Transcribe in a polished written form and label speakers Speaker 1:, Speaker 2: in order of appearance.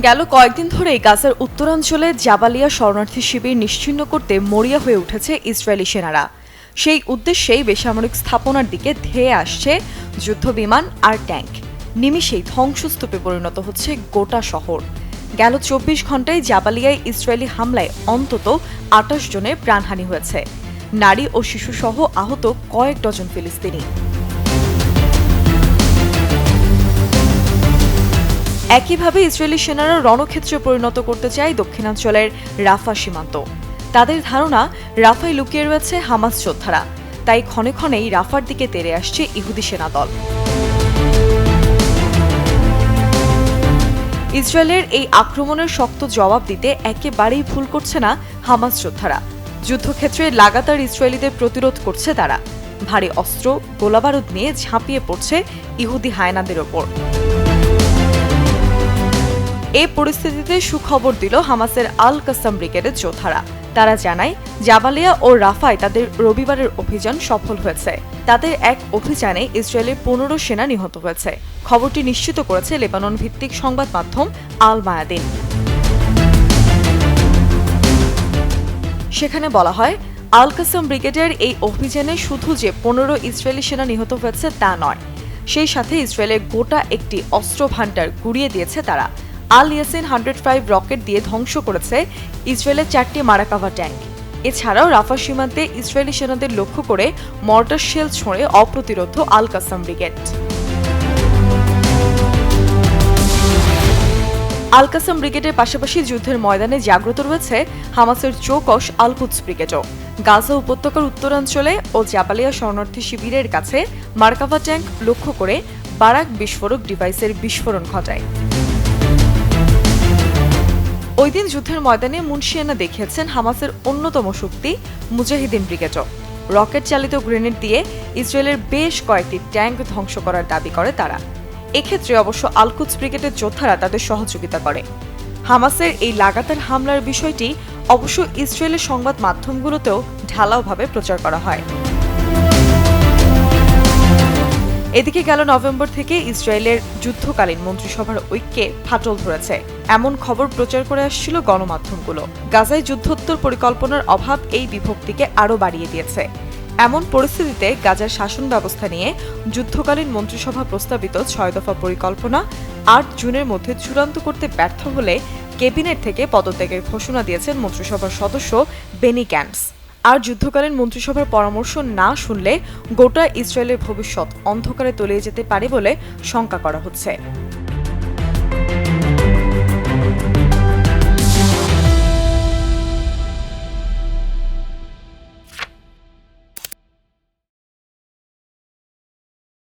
Speaker 1: গেল কয়েকদিন ধরেই গাজার উত্তরাঞ্চলে জাবালিয়া শরণার্থী শিবির নিশ্চিহ্ন করতে মরিয়া হয়ে উঠেছে ইসরায়েলি সেনারা। সেই উদ্দেশ্যেই বেসামরিক স্থাপনার দিকে ধেয়ে আসছে যুদ্ধবিমান আর ট্যাঙ্ক। নিমিষেই ধ্বংসস্তূপে পরিণত হচ্ছে গোটা শহর। গেল ২৪ ঘণ্টায় জাবালিয়ায় ইসরায়েলি হামলায় অন্তত ২৮ জনের প্রাণহানি হয়েছে। নারী ও শিশুসহ আহত কয়েক ডজন ফিলিস্তিনি। একইভাবে ইসরায়েলি সেনারা রণক্ষেত্রে পরিণত করতে চায় দক্ষিণাঞ্চলের রাফা সীমান্ত। তাদের ধারণা, রাফায় লুকিয়ে রয়েছে হামাস যোদ্ধারা, তাই ক্ষণে ক্ষণেই রাফার দিকে তেড়ে আসছে ইহুদি সেনাদল। ইসরায়েলের এই আক্রমণের শক্ত জবাব দিতে একেবারেই ভুল করছে না হামাস যোদ্ধারা। যুদ্ধক্ষেত্রে লাগাতার ইসরায়েলিদের প্রতিরোধ করছে তারা। ভারী অস্ত্র, গোলাবারুদ নিয়ে ঝাঁপিয়ে পড়ছে ইহুদি হায়নাদের ওপর। এই পরিস্থিতিতে সুখবর দিল হামাসের আল কাসাম ব্রিগেডের যোদ্ধারা। তারা জানায়, জাবালিয়া ও রাফায় তাদের রবিবারের অভিযান সফল হয়েছে। তাদের এক অভিযানে ইসরায়েলের ১৫ সেনা নিহত হয়েছে। খবরটি নিশ্চিত করেছে লেবানন ভিত্তিক সংবাদ মাধ্যম আল মায়াদিন। সেখানে বলা হয়, আল কাসাম ব্রিগেডের এই অভিযানে শুধু যে ১৫ ইসরায়েলি সেনা নিহত হয়েছে তা নয়, সেই সাথে ইসরায়েলের গোটা একটি অস্ত্র ভান্ডার গুঁড়িয়ে দিয়েছে তারা। আল ইয়াসিন 105 রকেট দিয়ে ধ্বংস করেছে ইসরায়েলের 4টি মারাকাভা ট্যাঙ্ক। এছাড়াও রাফা সীমান্তে ইসরায়েলি সেনাদের লক্ষ্য করে মর্টার শেল ছোঁড়ে অপ্রতিরোধ আল কাসাম ব্রিগেড। আল কাসাম ব্রিগেডের পাশাপাশি যুদ্ধের ময়দানে জাগ্রত রয়েছে হামাসের চৌকস আল কুদস ব্রিগেডও। গাজা উপত্যকার উত্তরাঞ্চলে ও জাবালিয়া শরণার্থী শিবিরের কাছে মারাকাভা ট্যাঙ্ক লক্ষ্য করে বারাক বিস্ফোরক ডিভাইসের বিস্ফোরণ ঘটায়। ওই দিন যুদ্ধের ময়দানে মুনশিয়ানা দেখিয়েছেন হামাসের অন্যতম শক্তি মুজাহিদিন ব্রিগেডও। রকেট চালিত গ্রেনেড দিয়ে ইসরায়েলের বেশ কয়েকটি ট্যাঙ্ক ধ্বংস করার দাবি করে তারা। এক্ষেত্রে অবশ্য আল কুদস ব্রিগেডের যোদ্ধারা তাদের সহযোগিতা করে। হামাসের এই লাগাতার হামলার বিষয়টি অবশ্য ইসরায়েলের সংবাদ মাধ্যমগুলোতেও ঢালাওভাবে প্রচার করা হয়। এদিকে গেল নভেম্বর থেকে ইসরায়েলের যুদ্ধকালীন মন্ত্রিসভার ঐক্যে ফাটল ধরেছে এমন খবর প্রচার করে আসছিল গণমাধ্যমগুলো। গাজায় যুদ্ধোত্তর পরিকল্পনার অভাব এই বিভক্তিকে আরও বাড়িয়ে দিয়েছে। এমন পরিস্থিতিতে গাজার শাসন ব্যবস্থা নিয়ে যুদ্ধকালীন মন্ত্রিসভা প্রস্তাবিত ৬ দফা পরিকল্পনা ৮ জুনের মধ্যে চূড়ান্ত করতে ব্যর্থ হলে ক্যাবিনেট থেকে পদত্যাগের ঘোষণা দিয়েছেন মন্ত্রিসভার সদস্য বেনি গ্যান্টস। আর যুদ্ধকালীন মন্ত্রিসভার পরামর্শ না শুনলে গোটা ইসরায়েলের ভবিষ্যৎ অন্ধকারে তলিয়ে যেতে পারে বলে শঙ্কা করা হচ্ছে।